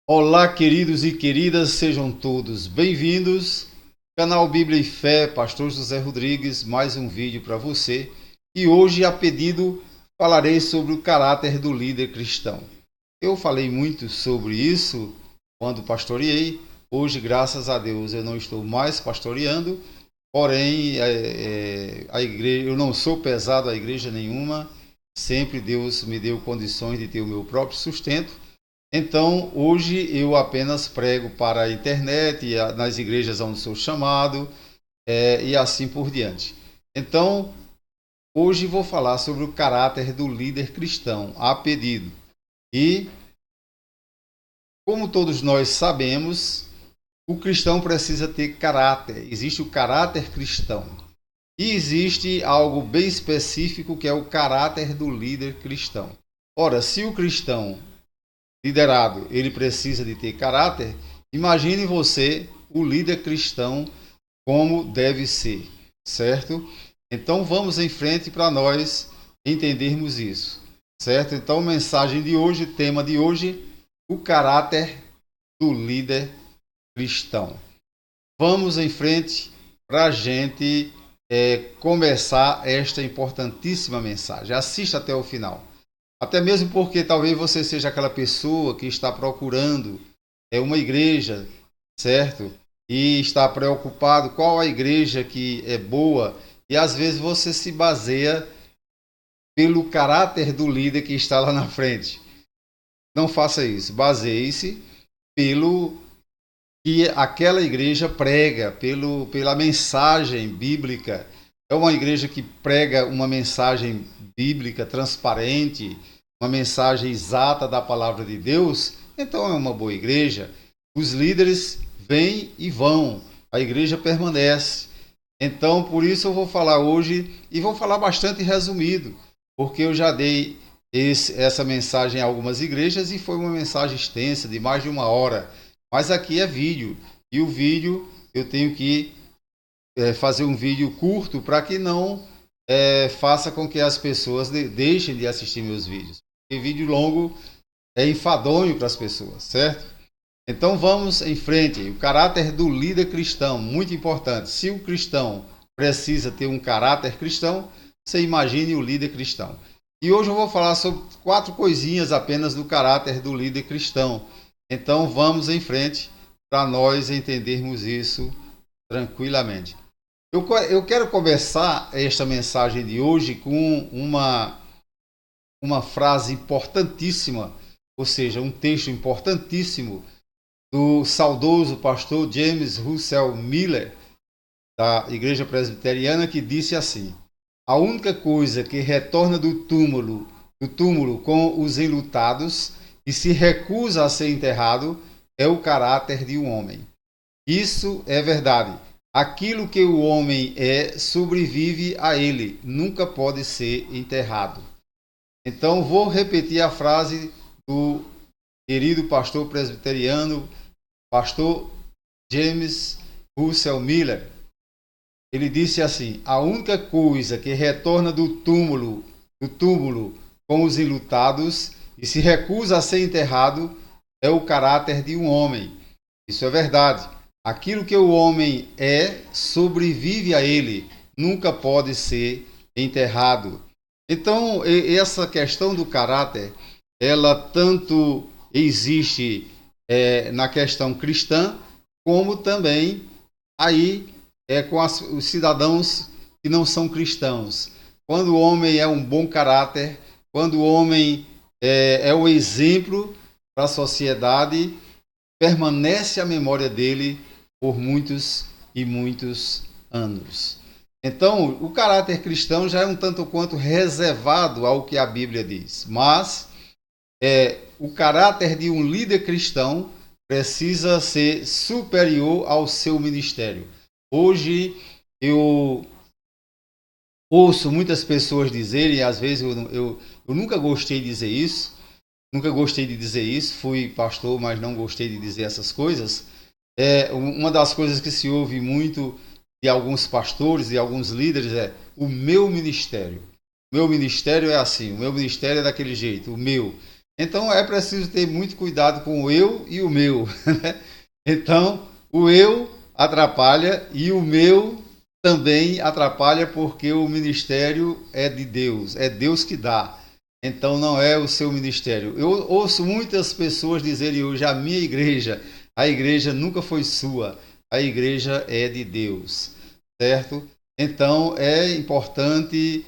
Olá, queridos e queridas, sejam todos bem-vindos. Canal Bíblia e Fé, Pastor José Rodrigues, mais um vídeo para você. E hoje, a pedido, falarei sobre o caráter do líder cristão. Eu falei muito sobre isso quando pastoreei. Hoje, graças a Deus, eu não estou mais pastoreando. Porém, a igreja, eu não sou pesado a igreja nenhuma. Sempre Deus me deu condições de ter o meu próprio sustento. Então, hoje eu apenas prego para a internet, nas igrejas onde sou chamado, e assim por diante. Então, hoje vou falar sobre o caráter do líder cristão, a pedido. E, como todos nós sabemos, o cristão precisa ter caráter. Existe o caráter cristão. E existe algo bem específico que é o caráter do líder cristão. Ora, se o cristão liderado, ele precisa de ter caráter. Imagine você, o líder cristão, como deve ser, certo? Então vamos em frente para nós entendermos isso, certo? Então, mensagem de hoje, tema de hoje, o caráter do líder cristão. Vamos em frente para a gente começar esta importantíssima mensagem. Assista até o final. Até mesmo porque talvez você seja aquela pessoa que está procurando uma igreja, certo? E está preocupado qual a igreja que é boa, e às vezes você se baseia pelo caráter do líder que está lá na frente. Não faça isso. Baseie-se pelo que aquela igreja prega, pela mensagem bíblica. É uma igreja que prega uma mensagem bíblica transparente, uma mensagem exata da palavra de Deus, então é uma boa igreja. Os líderes vêm e vão, a igreja permanece. Então, por isso eu vou falar hoje, e vou falar bastante resumido, porque eu já dei essa mensagem em algumas igrejas e foi uma mensagem extensa, de mais de 1 hora. Mas aqui é vídeo, e o vídeo eu tenho que fazer um vídeo curto para que não faça com que as pessoas deixem de assistir meus vídeos. Porque vídeo longo é enfadonho para as pessoas, certo? Então vamos em frente. O caráter do líder cristão, muito importante. Se o cristão precisa ter um caráter cristão, você imagine o líder cristão. E hoje eu vou falar sobre 4 coisinhas apenas do caráter do líder cristão. Então vamos em frente para nós entendermos isso tranquilamente. Eu quero começar esta mensagem de hoje com uma frase importantíssima, ou seja, um texto importantíssimo do saudoso pastor James Russell Miller, da Igreja Presbiteriana, que disse assim: a única coisa que retorna do túmulo com os enlutados e se recusa a ser enterrado é o caráter de um homem. Isso é verdade. Aquilo que o homem é sobrevive a ele, nunca pode ser enterrado. Então vou repetir a frase do querido pastor presbiteriano, pastor James Russell Miller. Ele disse assim: a única coisa que retorna do túmulo com os enlutados e se recusa a ser enterrado é o caráter de um homem. Isso é verdade. Aquilo que o homem é sobrevive a ele, nunca pode ser enterrado. Então, essa questão do caráter, ela tanto existe na questão cristã, como também aí com os cidadãos que não são cristãos. Quando o homem é um bom caráter, quando o homem é o exemplo para a sociedade, permanece a memória dele por muitos e muitos anos. Então, o caráter cristão já é um tanto quanto reservado ao que a Bíblia diz, mas o caráter de um líder cristão precisa ser superior ao seu ministério. Hoje eu ouço muitas pessoas dizerem, e às vezes eu nunca gostei de dizer isso, fui pastor, mas não gostei de dizer essas coisas. Uma das coisas que se ouve muito de alguns pastores e alguns líderes é o meu ministério. O meu ministério é assim, o meu ministério é daquele jeito, o meu. Então é preciso ter muito cuidado com o eu e o meu. Né? Então o eu atrapalha e o meu também atrapalha porque o ministério é de Deus, é Deus que dá. Então não é o seu ministério. Eu ouço muitas pessoas dizerem hoje: a igreja nunca foi sua, a igreja é de Deus, certo? Então é importante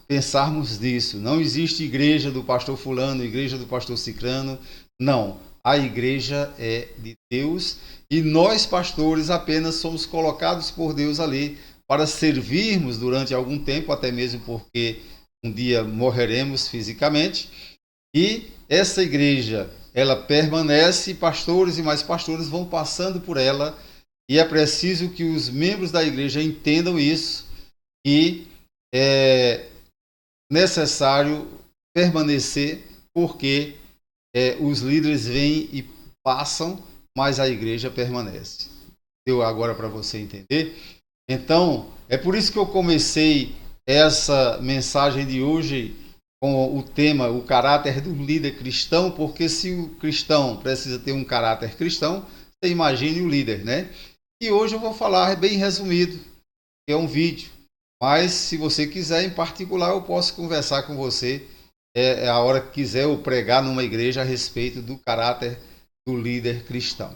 pensarmos nisso. Não existe igreja do pastor fulano, igreja do pastor cicrano, não. A igreja é de Deus e nós, pastores, apenas somos colocados por Deus ali para servirmos durante algum tempo, até mesmo porque um dia morreremos fisicamente. E essa igreja, ela permanece, pastores e mais pastores vão passando por ela, e é preciso que os membros da igreja entendam isso, e é necessário permanecer, porque os líderes vêm e passam, mas a igreja permanece. Deu agora para você entender? Então, é por isso que eu comecei essa mensagem de hoje com o tema, o caráter do líder cristão, porque se o cristão precisa ter um caráter cristão, você imagine o líder, né? E hoje eu vou falar bem resumido, que é um vídeo, mas se você quiser em particular, eu posso conversar com você a hora que quiser eu pregar numa igreja a respeito do caráter do líder cristão.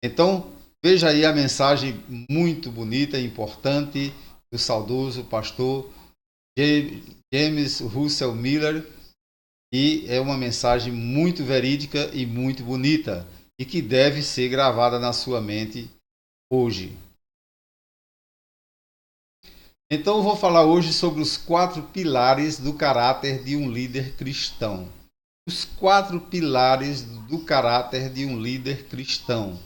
Então, veja aí a mensagem muito bonita e importante do saudoso pastor James Russell Miller, e é uma mensagem muito verídica e muito bonita e que deve ser gravada na sua mente hoje. Então eu vou falar hoje sobre os 4 pilares do caráter de um líder cristão. Os 4 pilares do caráter de um líder cristão.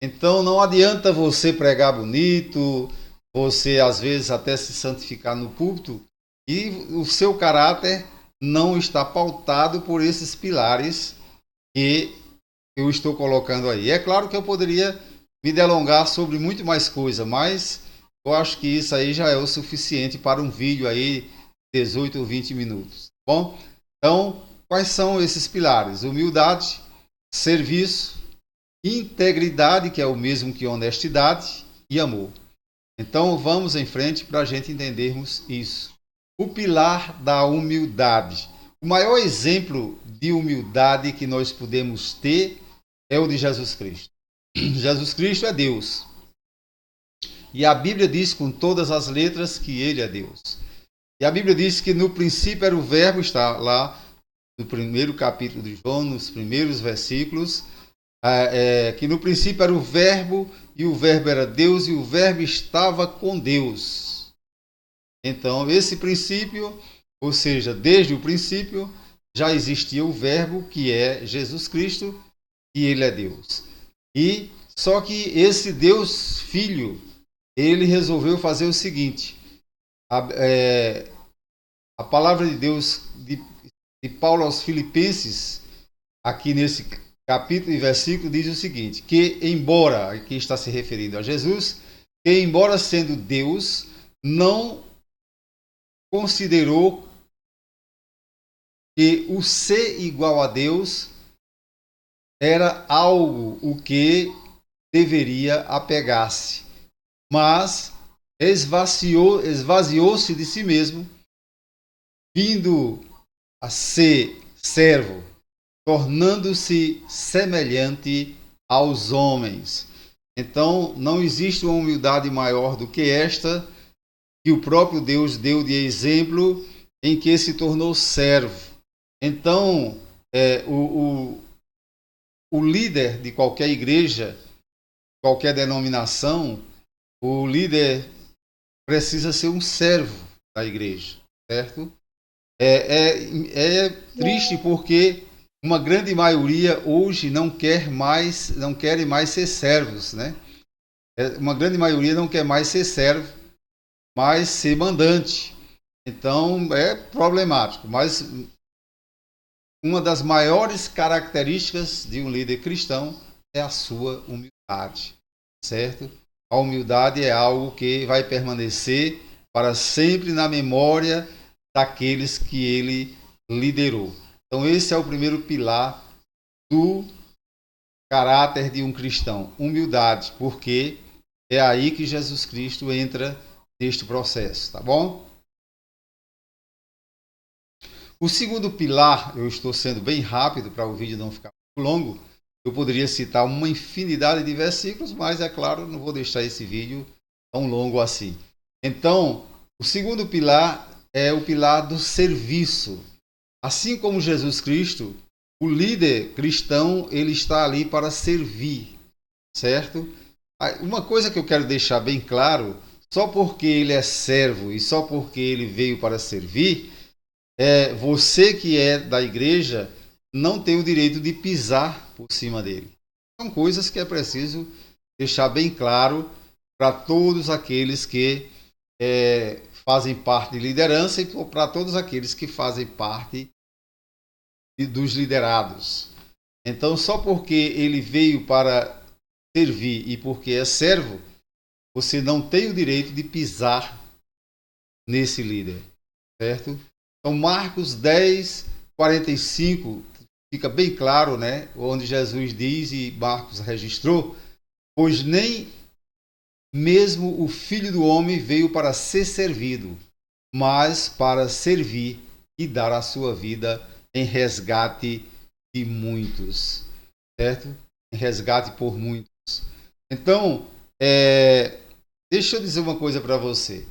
Então não adianta você pregar bonito, você às vezes até se santificar no púlpito e o seu caráter não está pautado por esses pilares que eu estou colocando aí. É claro que eu poderia me delongar sobre muito mais coisa, mas eu acho que isso aí já é o suficiente para um vídeo aí 18 ou 20 minutos. Bom, então quais são esses pilares? Humildade, serviço, integridade, que é o mesmo que honestidade, e amor. Então vamos em frente para a gente entendermos isso. O pilar da humildade. O maior exemplo de humildade que nós podemos ter é o de Jesus Cristo. Jesus Cristo é Deus. E a Bíblia diz com todas as letras que ele é Deus. E a Bíblia diz que no princípio era o verbo, está lá no primeiro capítulo de João, nos primeiros versículos, que no princípio era o verbo, e o verbo era Deus, e o verbo estava com Deus. Então, esse princípio, ou seja, desde o princípio, já existia o verbo, que é Jesus Cristo, e ele é Deus. E só que esse Deus Filho, ele resolveu fazer o seguinte: a palavra de Deus de Paulo aos Filipenses, aqui nesse capítulo e versículo, diz o seguinte: que embora, aqui está se referindo a Jesus, que embora sendo Deus, não considerou que o ser igual a Deus era algo o que deveria apegar-se, mas esvaziou-se de si mesmo, vindo a ser servo, tornando-se semelhante aos homens. Então, não existe uma humildade maior do que esta, que o próprio Deus deu de exemplo, em que se tornou servo. Então, o líder de qualquer igreja, qualquer denominação, o líder precisa ser um servo da igreja, certo? É triste porque uma grande maioria hoje não querem mais ser servos, né? Uma grande maioria não quer mais ser servo, mas ser mandante. Então é problemático, mas uma das maiores características de um líder cristão é a sua humildade, certo? A humildade é algo que vai permanecer para sempre na memória daqueles que ele liderou. Então, esse é o primeiro pilar do caráter de um cristão, humildade, porque é aí que Jesus Cristo entra neste processo, tá bom? O segundo pilar, eu estou sendo bem rápido para o vídeo não ficar muito longo, eu poderia citar uma infinidade de versículos, mas é claro, não vou deixar esse vídeo tão longo assim. Então, o segundo pilar é o pilar do serviço. Assim como Jesus Cristo, o líder cristão, ele está ali para servir, certo? Uma coisa que eu quero deixar bem claro, só porque ele é servo e só porque ele veio para servir, você que é da igreja não tem o direito de pisar por cima dele. São coisas que é preciso deixar bem claro para todos aqueles que fazem parte de liderança e para todos aqueles que fazem parte dos liderados. Então, só porque ele veio para servir e porque é servo, você não tem o direito de pisar nesse líder, certo? Então, Marcos 10, 45, fica bem claro, né? Onde Jesus diz, e Marcos registrou, pois nem mesmo o Filho do Homem veio para ser servido, mas para servir e dar a sua vida em resgate de muitos, certo? Em resgate por muitos. Então, deixa eu dizer uma coisa para você.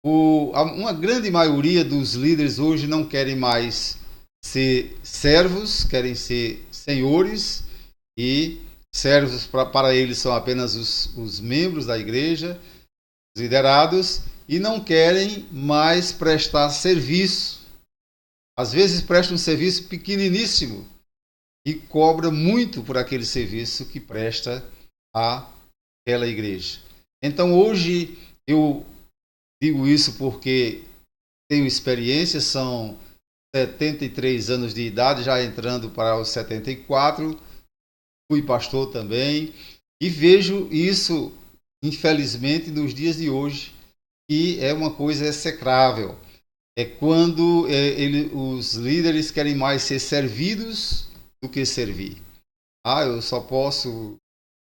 Uma grande maioria dos líderes hoje não querem mais ser servos, querem ser senhores, e servos para eles são apenas os membros da igreja, os liderados, e não querem mais prestar serviço. Às vezes presta um serviço pequeniníssimo e cobra muito por aquele serviço que presta àquela igreja. Então hoje eu digo isso porque tenho experiência, são 73 anos de idade, já entrando para os 74, fui pastor também, e vejo isso, infelizmente, nos dias de hoje, que é uma coisa execrável. É quando os líderes querem mais ser servidos do que servir. Eu só posso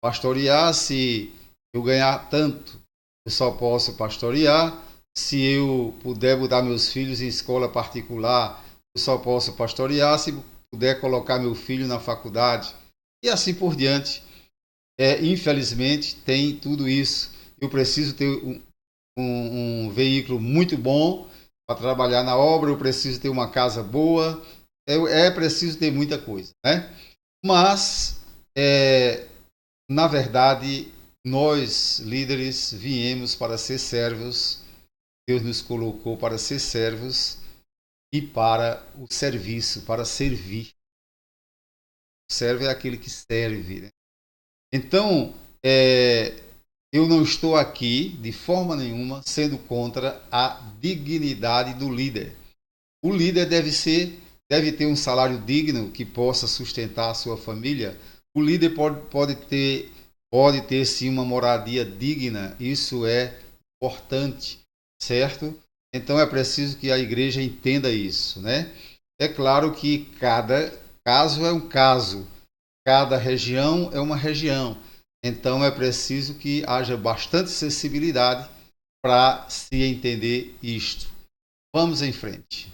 pastorear se eu ganhar tanto. Eu só posso pastorear se eu puder botar meus filhos em escola particular. Eu só posso pastorear se puder colocar meu filho na faculdade. E assim por diante. Infelizmente, tem tudo isso. Eu preciso ter um veículo muito bom para trabalhar na obra, eu preciso ter uma casa boa, preciso ter muita coisa, né? Mas, na verdade, nós, líderes, viemos para ser servos, Deus nos colocou para ser servos e para o serviço, para servir. O servo é aquele que serve, né? Então, eu não estou aqui, de forma nenhuma, sendo contra a dignidade do líder. O líder deve ter um salário digno que possa sustentar a sua família. O líder pode ter sim uma moradia digna. Isso é importante, certo? Então é preciso que a igreja entenda isso, né? É claro que cada caso é um caso, cada região é uma região. Então é preciso que haja bastante sensibilidade para se entender isto. Vamos em frente.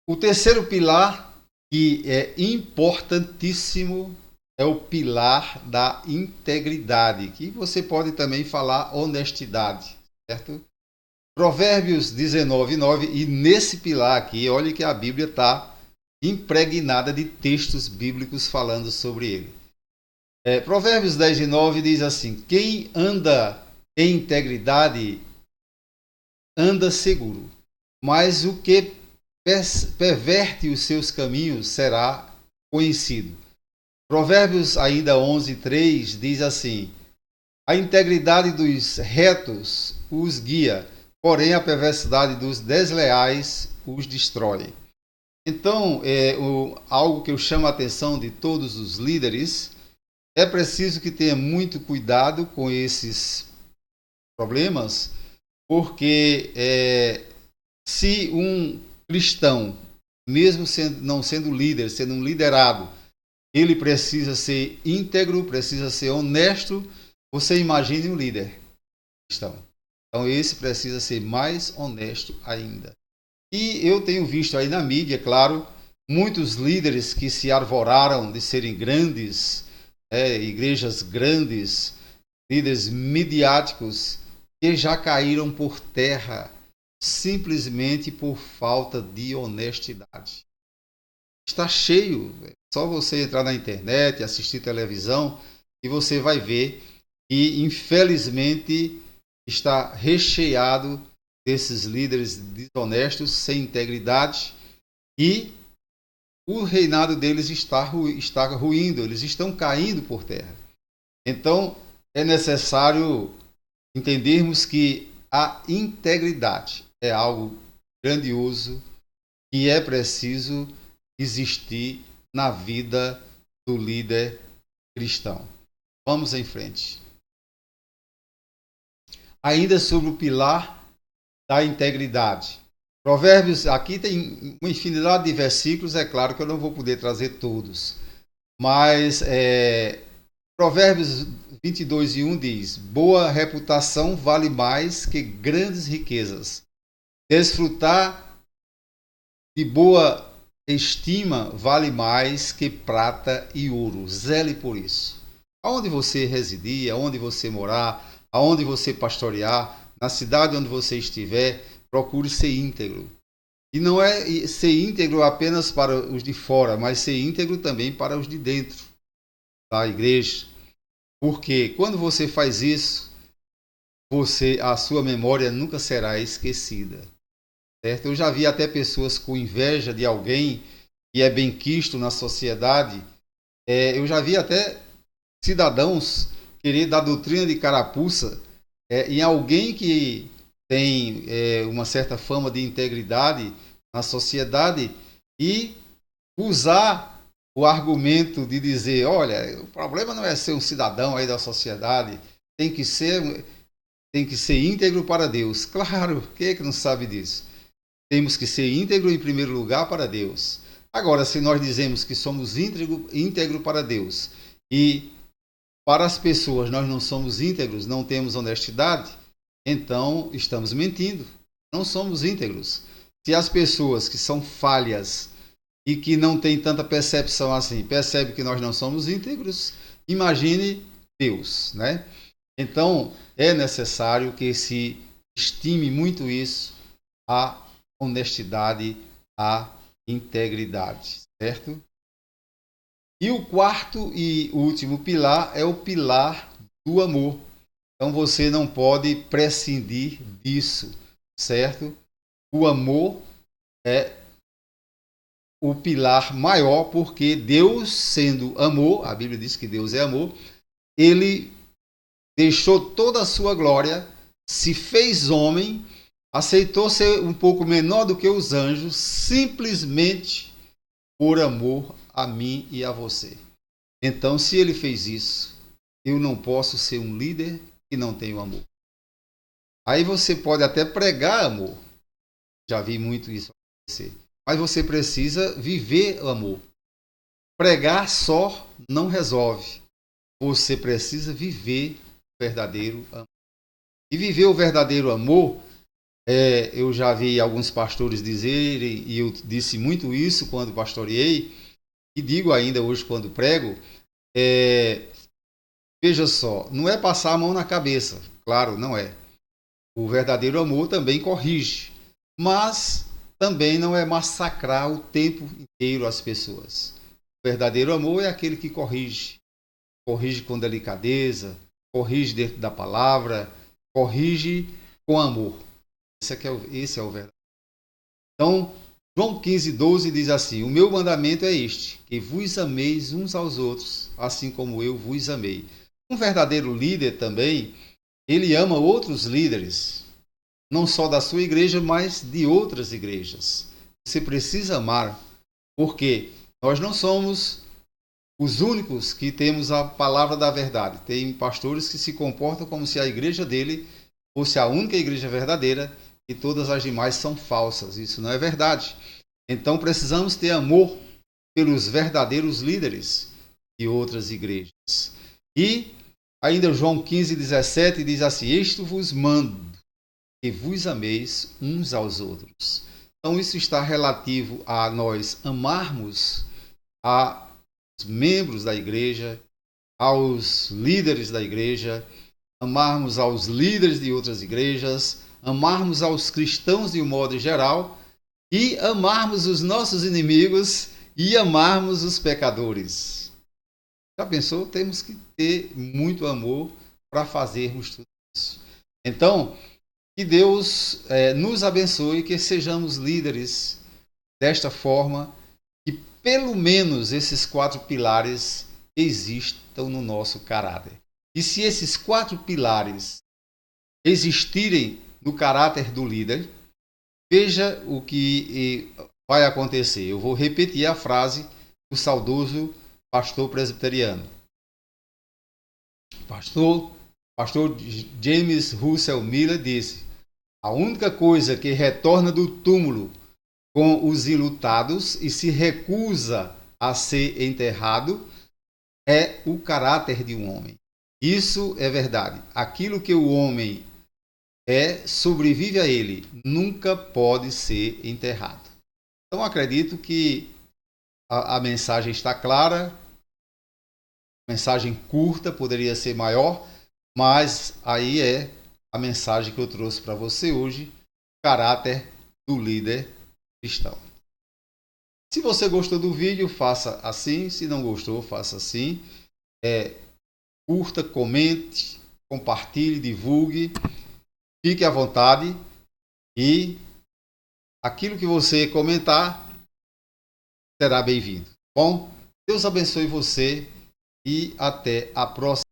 O terceiro pilar, que é importantíssimo, é o pilar da integridade, que você pode também falar honestidade, certo? Provérbios 19, 9, e nesse pilar aqui, olha que a Bíblia está impregnada de textos bíblicos falando sobre ele. Provérbios 10 e 9 diz assim: quem anda em integridade anda seguro, mas o que perverte os seus caminhos será conhecido. Provérbios ainda 11, 3 diz assim: a integridade dos retos os guia, porém a perversidade dos desleais os destrói. Então, algo que eu chamo a atenção de todos os líderes, é preciso que tenha muito cuidado com esses problemas, porque se um cristão, mesmo não sendo líder, sendo um liderado, ele precisa ser íntegro, precisa ser honesto, você imagine um líder cristão. Então esse precisa ser mais honesto ainda. E eu tenho visto aí na mídia, claro, muitos líderes que se arvoraram de serem grandes, igrejas grandes, líderes midiáticos, que já caíram por terra simplesmente por falta de honestidade. Está cheio, só você entrar na internet, assistir televisão, e você vai ver que, infelizmente, está recheado desses líderes desonestos, sem integridade, e o reinado deles está ruindo, eles estão caindo por terra. Então, é necessário entendermos que a integridade é algo grandioso que é preciso existir na vida do líder cristão. Vamos em frente. Ainda sobre o pilar da integridade. Provérbios, aqui tem uma infinidade de versículos, é claro que eu não vou poder trazer todos, mas Provérbios 22:1 diz: boa reputação vale mais que grandes riquezas. Desfrutar de boa estima vale mais que prata e ouro. Zele por isso. Aonde você residir, aonde você morar, aonde você pastorear, na cidade onde você estiver, procure ser íntegro. E não é ser íntegro apenas para os de fora, mas ser íntegro também para os de dentro da igreja. Porque quando você faz isso, a sua memória nunca será esquecida. Certo? Eu já vi até pessoas com inveja de alguém que é benquisto na sociedade. Eu já vi até cidadãos querer dar doutrina de carapuça em alguém que tem uma certa fama de integridade na sociedade e usar o argumento de dizer, olha, o problema não é ser um cidadão aí da sociedade, tem que ser íntegro para Deus. Claro, quem é que não sabe disso? Temos que ser íntegro em primeiro lugar para Deus. Agora, se nós dizemos que somos íntegro para Deus e para as pessoas nós não somos íntegros, não temos honestidade, então estamos mentindo. Não somos íntegros. Se as pessoas que são falhas e que não têm tanta percepção assim, percebem que nós não somos íntegros, imagine Deus, né? Então, é necessário que se estime muito isso, a honestidade, a integridade, certo? E o quarto e último pilar é o pilar do amor. Então você não pode prescindir disso, certo? O amor é o pilar maior, porque Deus, sendo amor, a Bíblia diz que Deus é amor, ele deixou toda a sua glória, se fez homem, aceitou ser um pouco menor do que os anjos, simplesmente por amor a mim e a você. Então, se ele fez isso, eu não posso ser um líder que não tenho amor. Aí você pode até pregar amor. Já vi muito isso acontecer. Mas você precisa viver o amor. Pregar só não resolve. Você precisa viver o verdadeiro amor. E viver o verdadeiro amor, eu já vi alguns pastores dizerem, e eu disse muito isso quando pastoreei, e digo ainda hoje quando prego, veja só, não é passar a mão na cabeça, claro, não é. O verdadeiro amor também corrige, mas também não é massacrar o tempo inteiro as pessoas. O verdadeiro amor é aquele que corrige com delicadeza, corrige dentro da palavra, corrige com amor. Esse é o verdadeiro. Então, João 15:12 diz assim: o meu mandamento é este, que vos ameis uns aos outros, assim como eu vos amei. Um verdadeiro líder também, ele ama outros líderes, não só da sua igreja, mas de outras igrejas. Você precisa amar, porque nós não somos os únicos que temos a palavra da verdade. Tem pastores que se comportam como se a igreja dele fosse a única igreja verdadeira e todas as demais são falsas. Isso não é verdade. Então precisamos ter amor pelos verdadeiros líderes de outras igrejas. E ainda João 15:17 diz assim: isto vos mando, que vos ameis uns aos outros. Então isso está relativo a nós amarmos aos membros da igreja, aos líderes da igreja, amarmos aos líderes de outras igrejas, amarmos aos cristãos de um modo geral e amarmos os nossos inimigos e amarmos os pecadores. Já pensou? Temos que ter muito amor para fazermos tudo isso. Então, que Deus nos abençoe, que sejamos líderes desta forma, que pelo menos esses 4 pilares existam no nosso caráter. E se esses 4 pilares existirem no caráter do líder, veja o que vai acontecer. Eu vou repetir a frase do saudoso pastor presbiteriano. Pastor James Russell Miller disse: a única coisa que retorna do túmulo com os enlutados e se recusa a ser enterrado é o caráter de um homem. Isso é verdade. Aquilo que o homem sobrevive a ele, nunca pode ser enterrado. Então acredito que a mensagem está clara, mensagem curta, poderia ser maior, mas aí é a mensagem que eu trouxe para você hoje, caráter do líder cristão. Se você gostou do vídeo, faça assim. Se não gostou, faça assim. Curta, comente, compartilhe, divulgue. Fique à vontade. E aquilo que você comentar será bem-vindo. Bom, Deus abençoe você e até a próxima.